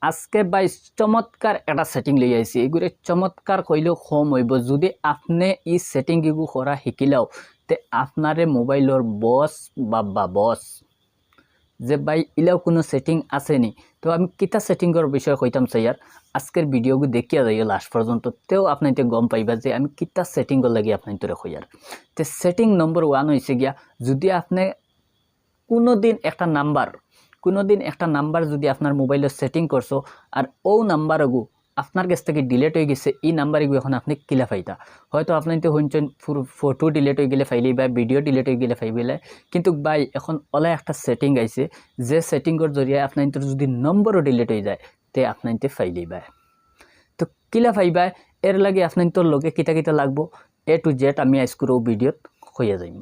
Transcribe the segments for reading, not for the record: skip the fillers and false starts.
আজকে বাইস চমৎকার একটা সেটিং লই আইছি। এগুলো চমৎকার কইলেও কম হইব যদি আপনি এই সেটিং এগু করা শিকিলাও তে আপনারে মোবাইলর বস বস যে ভাই ইলাও কোনো সেটিং আসেনি। তো আমি কিতা সেটিংর বিষয়ে কইতাম স্যার আজকের ভিডিওগু দেখিয়া যাইও লাস্ট পর্যন্ত, তেও আপনি গম পাইবা যে আমি কিতা সেটিং লাগি আপনি তোরে কইয়ার। তে সেটিং নম্বর 1 হইছে গিয়া, যদি আপনি কোনোদিন একটা নাম্বার যদি আপনার মোবাইলের সেটিং করছো আর ও নাম্বারগু আপনার কাছ থেকে ডিলেট হয়ে গেছে, এই নাম্বারগু এখন আপনি কিলা পাইতা। হয়তো আপনি তো শুনছেন ফটো ডিলেট হয়ে গেলে ফাইলি বা ভিডিও ডিলেট হয়ে গেলে ফাইলে, কিন্তু ভাই এখন ওলা একটা সেটিং আইছে যে সেটিংর জরিয়ে আপনার যদি নম্বরও ডিলেট হয়ে যায় তে আপনার ফাইলি বাই। তো কিলা ফাইবা এর লাগে আপনার তোর লগে কিতা কিতা লাগবো A to Z আমি আজকের ভিডিওত হইয়া যাইম।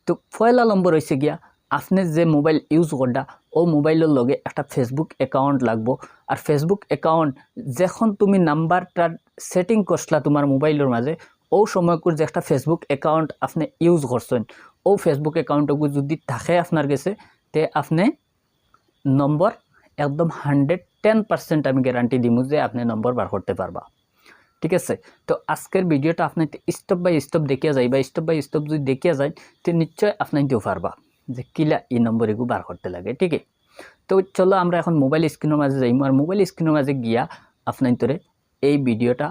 তো পয়লা নম্বর হয়েছে গিয়া, আপনি যে মোবাইল ইউজ করডা ও মোবাইলের লগে একটা ফেসবুক অ্যাকাউন্ট লাগবো। আর ফেসবুক অ্যাকাউন্ট যখন তুমি নাম্বারটার সেটিং করছলা তোমার মোবাইলের মাঝে, ও সময়কুর যে একটা ফেসবুক অ্যাকাউন্ট আপনি ইউজ করছেন, ও ফেসবুক অ্যাকাউন্টগু যদি থাকে আপনার কাছে, তে আপনি নম্বর একদম 110% আমি গ্যারান্টি দিমু যে আপনি নম্বর বার করতে পারবা। ঠিক আছে, তো আজকের ভিডিওটা আপনি স্টেপ বাই স্টেপ দেখিয়া যাই বা স্টেপ বাই স্টেপ যদি দেখিয়া যায় তো নিশ্চয় আপনি দিও পারবা যে কিলা এই নম্বর এগু বার করতে লাগে। ঠিক আছে, তো চলো আমরা এখন মোবাইল স্ক্রিনের মাঝে যাইম। আর মোবাইল স্ক্রিনের মাঝে গিয়া আপনার তোরে এই ভিডিওটা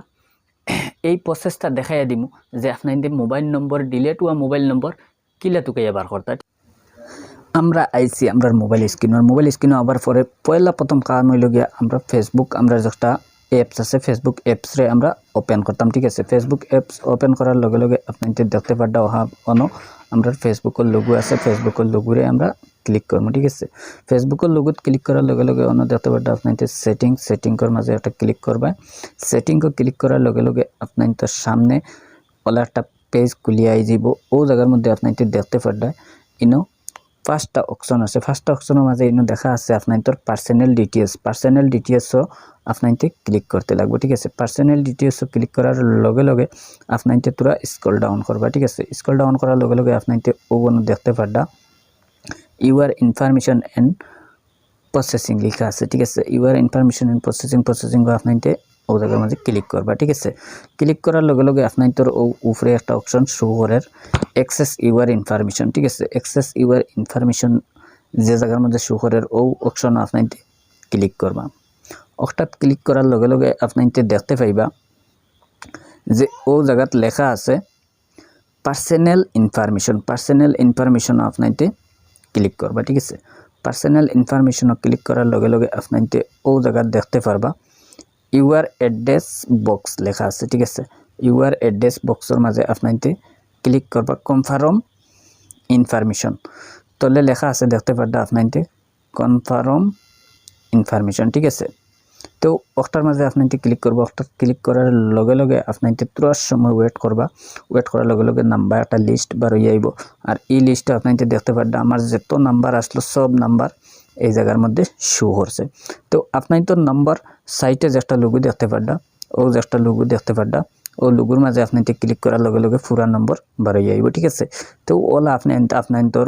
এই প্রসেসটা দেখাইয়া দিমু যে আপনার মোবাইল নম্বর ডিলেট হওয়া মোবাইল নম্বর কিলা তুকাইয়া বার করতে। আমরা আইসি আমরা মোবাইল স্ক্রিনে আবার পরে পয়লা প্রথম কারণ হইল গিয়া আমরা ফেসবুক আমরা একটা অ্যাপস আছে, ফেসবুক অ্যাপসরে আমরা ওপেন করতাম। ঠিক আছে, ফেসবুক অ্যাপস ওপেন করার লগে লগে আপনি দেখতে পারডা আমরা ফেসবুকের লোগো আছে, ফেসবুকের লোগোরে আমরা ক্লিক করবো। ঠিক আছে, ফেসবুকের লোগোত ক্লিক করার লগে লগে দেখতে পারডা আপনার সেটিংয়ের মাঝে একটা ক্লিক করবা। সেটিংও ক্লিক করার লগে লগে আপনার সামনে ওলা একটা পেজ খুলিয়ে আই যাব। ও জায়গার মধ্যে আপনার দেখতে পারডা ইনো ফার্স্টটা অপশন আছে। ফার্স্টটা অপশনের মাঝে ইনো দেখা আছে আপনার পার্সোনাল ডিটেলসও আপনার ক্লিক করতে লাগবে। ঠিক আছে, পার্সোনাল ডিটেলসও ক্লিক করার লগে লগে আপনার তোরা স্ক্রল ডাউন করবা। ঠিক আছে, স্ক্রল ডাউন করার লগে লগে আপনার ওগুলো দেখতে পারডা ইউর ইনফরমেশন এন্ড প্রসেসিং লেখা আছে। ঠিক আছে, ইউর ইনফরমেশন এন্ড প্রসেসিং আপনার ও জায়গার মাঝে ক্লিক করবা। ঠিক আছে, ক্লিক করার লগে লগে আপনার তোর উপরে একটা অপশন শো করার অ্যাক্সেস ইউর ইনফরমেশন। ঠিক আছে, অ্যাক্সেস ইউর ইনফরমেশন যে জায়গার মধ্যে শো করার ও অপশন আপনার ক্লিক করবা। অর্থাৎ ক্লিক করার লগে লগে আপনার দেখতে পাইবা যে ও জায়গাত লেখা আছে পার্সোনাল ইনফরমেশন আপনার ক্লিক করবা। ঠিক আছে, পার্সোনাল ইনফরমেশন ক্লিক করার লগে লগে আপনার ও জায়গাত দেখতে পারবা ইউর অ্যাড্রেস বক্স লেখা আছে। ঠিক আছে, ইউর অ্যাড্রেস বক্সের মাঝে আপনার ক্লিক করবা কনফার্ম ইনফরমেশন। তলে লেখা আছে দেখতে পারবা আপনার কনফার্ম ইনফরমেশন। ঠিক আছে, তো ওটার মাঝে আপনার ক্লিক করবো। ওটা ক্লিক করার লগে লগে আপনার তুরার সময় ওয়েট করবা। ওয়েট করার লগে লগে নাম্বার একটা লিস্ট বার হয়ে আইব। আর এই লিস্টে আপনার দেখতে পারবা আমার যত নাম্বার আসলো সব নাম্বার এই জায়গার মধ্যে শো করছে। তো আপনার তো নাম্বার সাইটে যে একটা লোগো দেখতে পারবা, ও যে একটা লোগো দেখতে পারবা, ও লোগোর মাঝে আপনার ক্লিক করার লগে লগে পুরা নম্বর বার হয়ে আইব। ঠিক আছে, তো ওলা আপনার তোর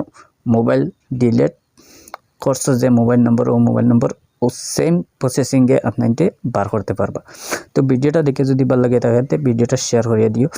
মোবাইল ডিলেট করছো যে মোবাইল নম্বর, ও মোবাইল নম্বর ও সেম প্রসেসিংয়ে আপনার বার করতে পারবা। তো ভিডিওটা দেখে যদি ভালো লাগে তাহলে ভিডিওটা শেয়ার করিয়ে দিও।